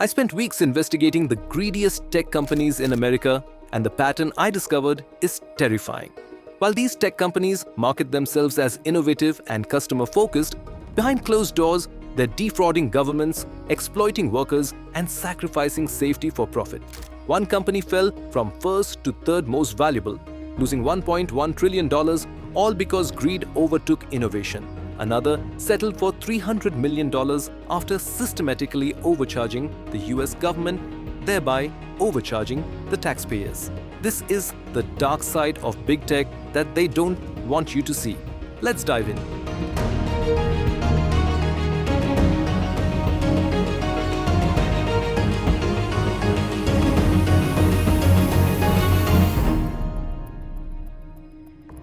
I spent weeks investigating the greediest tech companies in America, and the pattern I discovered is terrifying. While these tech companies market themselves as innovative and customer-focused, behind closed doors, they're defrauding governments, exploiting workers, and sacrificing safety for profit. One company fell from first to third most valuable, losing $1.1 trillion, all because greed overtook innovation. Another settled for $300 million after systematically overcharging the US government, thereby overcharging the taxpayers. This is the dark side of big tech that they don't want you to see. Let's dive in.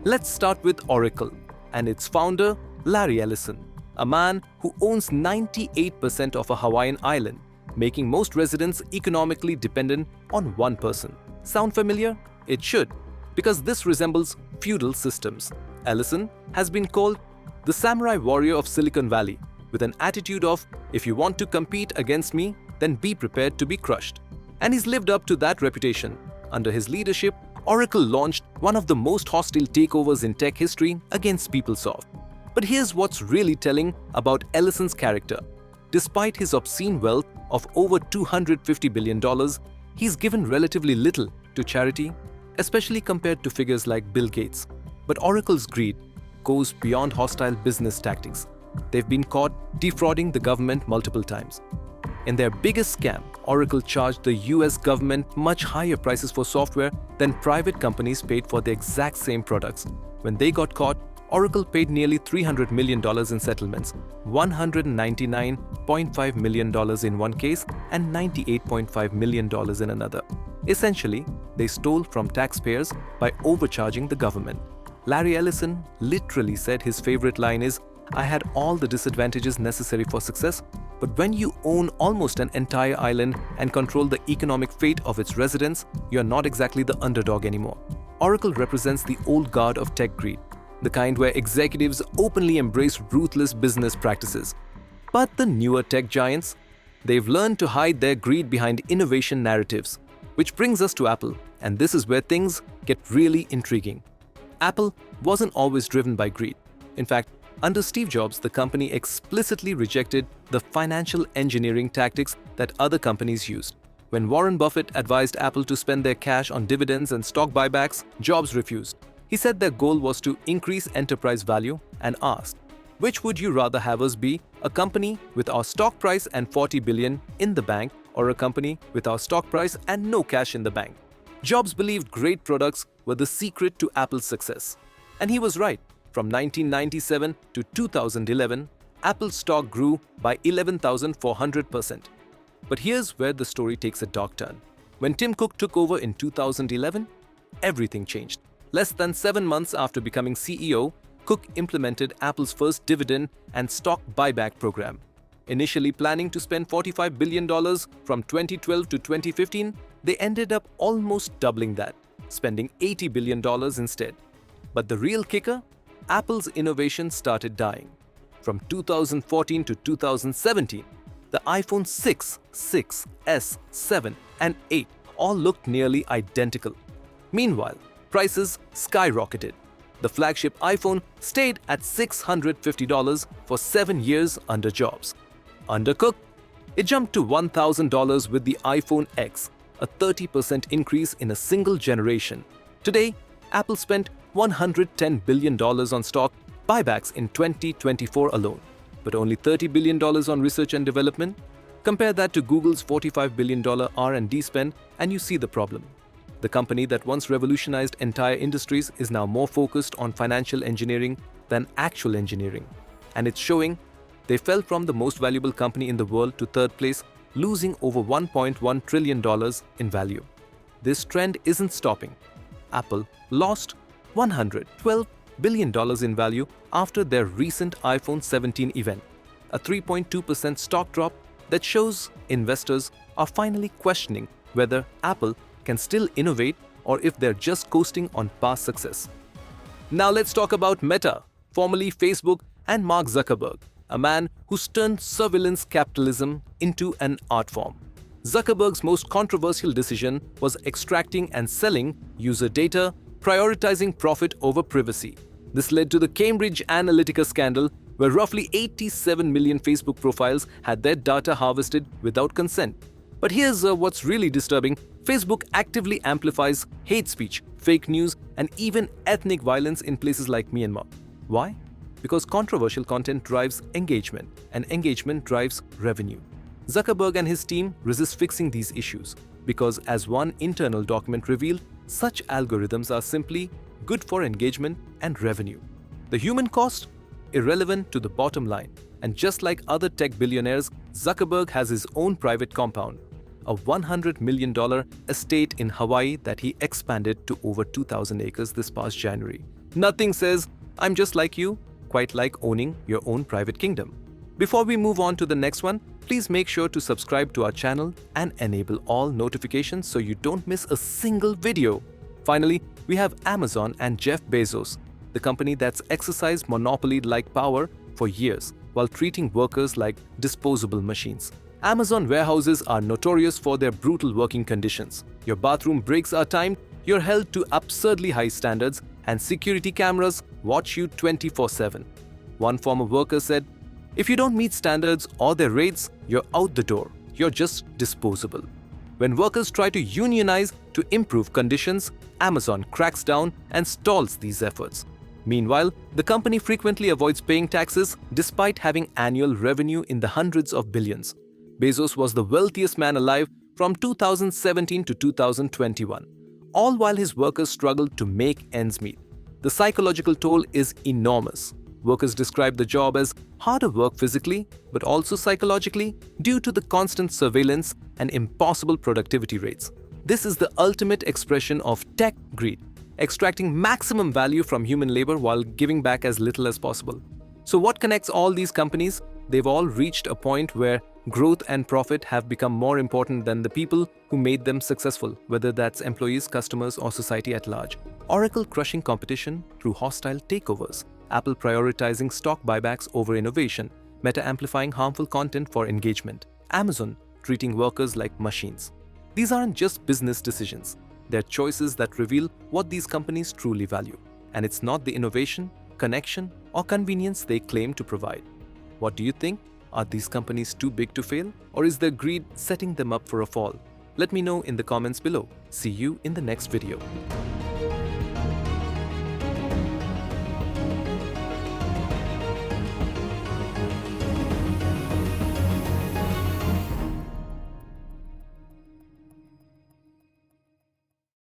Let's start with Oracle and its founder, Larry Ellison, a man who owns 98% of a Hawaiian island, making most residents economically dependent on one person. Sound familiar? It should, because this resembles feudal systems. Ellison has been called the samurai warrior of Silicon Valley, with an attitude of, if you want to compete against me, then be prepared to be crushed. And he's lived up to that reputation. Under his leadership, Oracle launched one of the most hostile takeovers in tech history against PeopleSoft. But here's what's really telling about Ellison's character. Despite his obscene wealth of over $250 billion, he's given relatively little to charity, especially compared to figures like Bill Gates. But Oracle's greed goes beyond hostile business tactics. They've been caught defrauding the government multiple times. In their biggest scam, Oracle charged the US government much higher prices for software than private companies paid for the exact same products. When they got caught, Oracle paid nearly $300 million in settlements, $199.5 million in one case and $98.5 million in another. Essentially, they stole from taxpayers by overcharging the government. Larry Ellison literally said his favorite line is, "I had all the disadvantages necessary for success, but when you own almost an entire island and control the economic fate of its residents, you're not exactly the underdog anymore." Oracle represents the old guard of tech greed, the kind where executives openly embrace ruthless business practices. But the newer tech giants, they've learned to hide their greed behind innovation narratives. Which brings us to Apple, and this is where things get really intriguing. Apple wasn't always driven by greed. In fact, under Steve Jobs, the company explicitly rejected the financial engineering tactics that other companies used. When Warren Buffett advised Apple to spend their cash on dividends and stock buybacks, Jobs refused. He said their goal was to increase enterprise value and asked, "Which would you rather have us be, a company with our stock price and $40 billion in the bank, or a company with our stock price and no cash in the bank?" Jobs believed great products were the secret to Apple's success. And he was right. From 1997 to 2011, Apple's stock grew by 11,400%. But here's where the story takes a dark turn. When Tim Cook took over in 2011, everything changed. Less than 7 months after becoming CEO, Cook implemented Apple's first dividend and stock buyback program. Initially planning to spend $45 billion from 2012 to 2015, they ended up almost doubling that, spending $80 billion instead. But the real kicker? Apple's innovation started dying. From 2014 to 2017, the iPhone 6, 6S, 7, and 8 all looked nearly identical. Meanwhile, prices skyrocketed. The flagship iPhone stayed at $650 for 7 years under Jobs. Under Cook, it jumped to $1,000 with the iPhone X, a 30% increase in a single generation. Today, Apple spent $110 billion on stock buybacks in 2024 alone, but only $30 billion on research and development. Compare that to Google's $45 billion R&D spend and you see the problem. The company that once revolutionized entire industries is now more focused on financial engineering than actual engineering. And it's showing. They fell from the most valuable company in the world to third place, losing over $1.1 trillion in value. This trend isn't stopping. Apple lost $112 billion in value after their recent iPhone 17 event, a 3.2% stock drop that shows investors are finally questioning whether Apple can still innovate or if they're just coasting on past success. Now let's talk about Meta, formerly Facebook, and Mark Zuckerberg, a man who's turned surveillance capitalism into an art form. Zuckerberg's most controversial decision was extracting and selling user data, prioritizing profit over privacy. This led to the Cambridge Analytica scandal, where roughly 87 million Facebook profiles had their data harvested without consent. But here's what's really disturbing. Facebook actively amplifies hate speech, fake news, and even ethnic violence in places like Myanmar. Why? Because controversial content drives engagement, and engagement drives revenue. Zuckerberg and his team resist fixing these issues because, as one internal document revealed, such algorithms are simply good for engagement and revenue. The human cost? Irrelevant to the bottom line. And just like other tech billionaires, Zuckerberg has his own private compound, a $100 million estate in Hawaii that he expanded to over 2,000 acres this past January. Nothing says, "I'm just like you," quite like owning your own private kingdom. Before we move on to the next one, please make sure to subscribe to our channel and enable all notifications so you don't miss a single video. Finally, we have Amazon and Jeff Bezos, the company that's exercised monopoly-like power for years while treating workers like disposable machines. Amazon warehouses are notorious for their brutal working conditions. Your bathroom breaks are timed, you're held to absurdly high standards, and security cameras watch you 24/7. One former worker said, "If you don't meet standards or their rates, you're out the door. You're just disposable." When workers try to unionize to improve conditions, Amazon cracks down and stalls these efforts. Meanwhile, the company frequently avoids paying taxes despite having annual revenue in the hundreds of billions. Bezos was the wealthiest man alive from 2017 to 2021, all while his workers struggled to make ends meet. The psychological toll is enormous. Workers describe the job as harder work physically, but also psychologically due to the constant surveillance and impossible productivity rates. This is the ultimate expression of tech greed, extracting maximum value from human labor while giving back as little as possible. So what connects all these companies? They've all reached a point where growth and profit have become more important than the people who made them successful, whether that's employees, customers, or society at large. Oracle crushing competition through hostile takeovers, Apple prioritizing stock buybacks over innovation, Meta amplifying harmful content for engagement, Amazon treating workers like machines. These aren't just business decisions. They're choices that reveal what these companies truly value. And it's not the innovation, connection, or convenience they claim to provide. What do you think? Are these companies too big to fail? Or is their greed setting them up for a fall? Let me know in the comments below. See you in the next video.